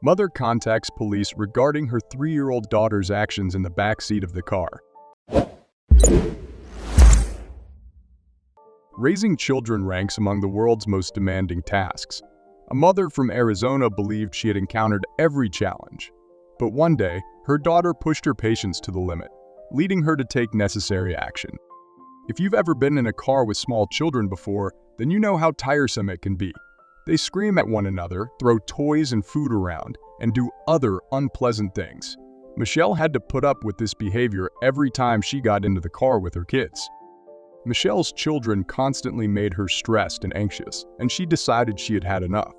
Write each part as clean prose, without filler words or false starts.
Mother contacts police regarding her 3-year-old daughter's actions in the backseat of the car. Raising children ranks among the world's most demanding tasks. A mother from Arizona believed she had encountered every challenge. But one day, her daughter pushed her patience to the limit, leading her to take necessary action. If you've ever been in a car with small children before, then you know how tiresome it can be. They scream at one another, throw toys and food around, and do other unpleasant things. Michelle had to put up with this behavior every time she got into the car with her kids. Michelle's children constantly made her stressed and anxious, and she decided she had had enough.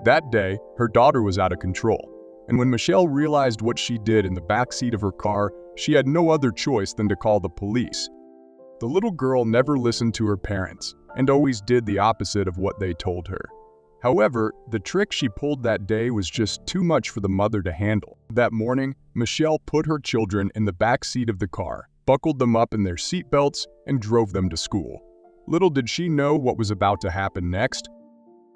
That day, her daughter was out of control, and when Michelle realized what she did in the backseat of her car, she had no other choice than to call the police. The little girl never listened to her parents, and always did the opposite of what they told her. However, the trick she pulled that day was just too much for the mother to handle. That morning, Michelle put her children in the back seat of the car, buckled them up in their seatbelts, and drove them to school. Little did she know what was about to happen next.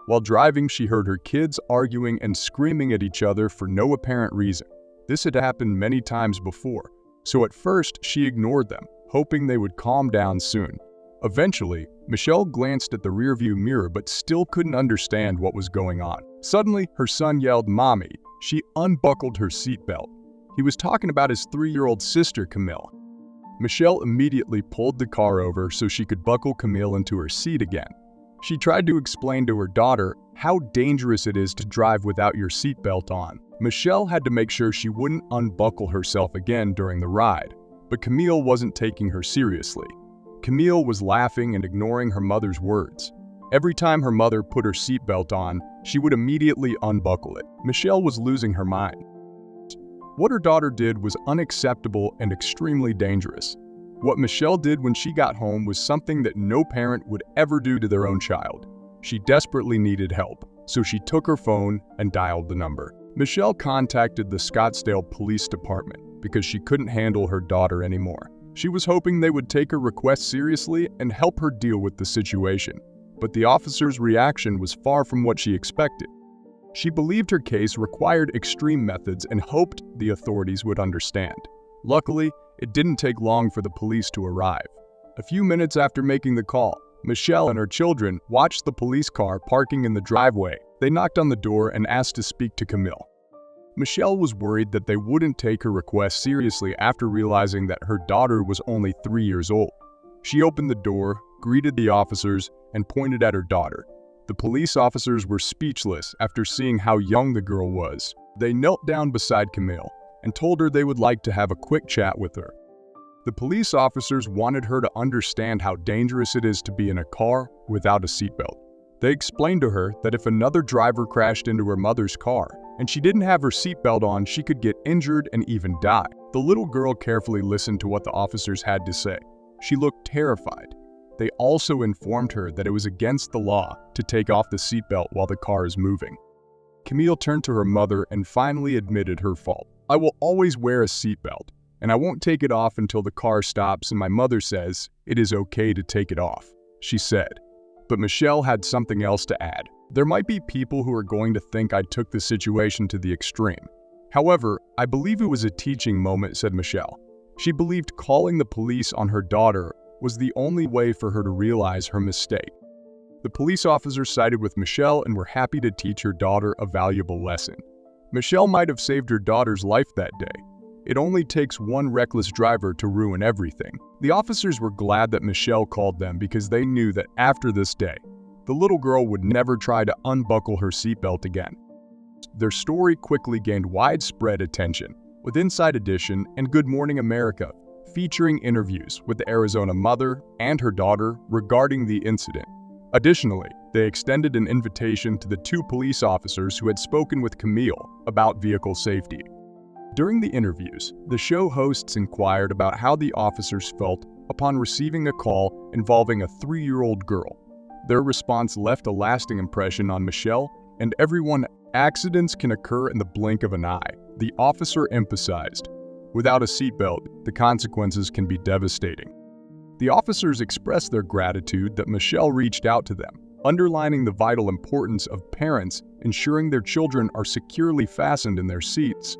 While driving, she heard her kids arguing and screaming at each other for no apparent reason. This had happened many times before, so at first she ignored them, hoping they would calm down soon. Eventually, Michelle glanced at the rearview mirror but still couldn't understand what was going on. Suddenly, her son yelled, "Mommy!" She unbuckled her seatbelt. He was talking about his 3-year-old sister, Camille. Michelle immediately pulled the car over so she could buckle Camille into her seat again. She tried to explain to her daughter how dangerous it is to drive without your seatbelt on. Michelle had to make sure she wouldn't unbuckle herself again during the ride, but Camille wasn't taking her seriously. Camille was laughing and ignoring her mother's words. Every time her mother put her seatbelt on, she would immediately unbuckle it. Michelle was losing her mind. What her daughter did was unacceptable and extremely dangerous. What Michelle did when she got home was something that no parent would ever do to their own child. She desperately needed help, so she took her phone and dialed the number. Michelle contacted the Scottsdale Police Department because she couldn't handle her daughter anymore. She was hoping they would take her request seriously and help her deal with the situation. But the officer's reaction was far from what she expected. She believed her case required extreme methods and hoped the authorities would understand. Luckily, it didn't take long for the police to arrive. A few minutes after making the call, Michelle and her children watched the police car parking in the driveway. They knocked on the door and asked to speak to Camille. Michelle was worried that they wouldn't take her request seriously after realizing that her daughter was only 3 years old. She opened the door, greeted the officers, and pointed at her daughter. The police officers were speechless after seeing how young the girl was. They knelt down beside Camille and told her they would like to have a quick chat with her. The police officers wanted her to understand how dangerous it is to be in a car without a seatbelt. They explained to her that if another driver crashed into her mother's car and she didn't have her seatbelt on, she could get injured and even die. The little girl carefully listened to what the officers had to say. She looked terrified. They also informed her that it was against the law to take off the seatbelt while the car is moving. Camille turned to her mother and finally admitted her fault. "I will always wear a seatbelt, and I won't take it off until the car stops and my mother says it is okay to take it off," she said. But Michelle had something else to add. "There might be people who are going to think I took the situation to the extreme. However, I believe it was a teaching moment," said Michelle. She believed calling the police on her daughter was the only way for her to realize her mistake. The police officers sided with Michelle and were happy to teach her daughter a valuable lesson. Michelle might have saved her daughter's life that day. It only takes one reckless driver to ruin everything. The officers were glad that Michelle called them because they knew that after this day, the little girl would never try to unbuckle her seatbelt again. Their story quickly gained widespread attention, with Inside Edition and Good Morning America featuring interviews with the Arizona mother and her daughter regarding the incident. Additionally, they extended an invitation to the 2 police officers who had spoken with Camille about vehicle safety. During the interviews, the show hosts inquired about how the officers felt upon receiving a call involving a 3-year-old girl. Their response left a lasting impression on Michelle and everyone. "Accidents can occur in the blink of an eye," the officer emphasized. "Without a seatbelt, the consequences can be devastating." The officers expressed their gratitude that Michelle reached out to them, underlining the vital importance of parents ensuring their children are securely fastened in their seats.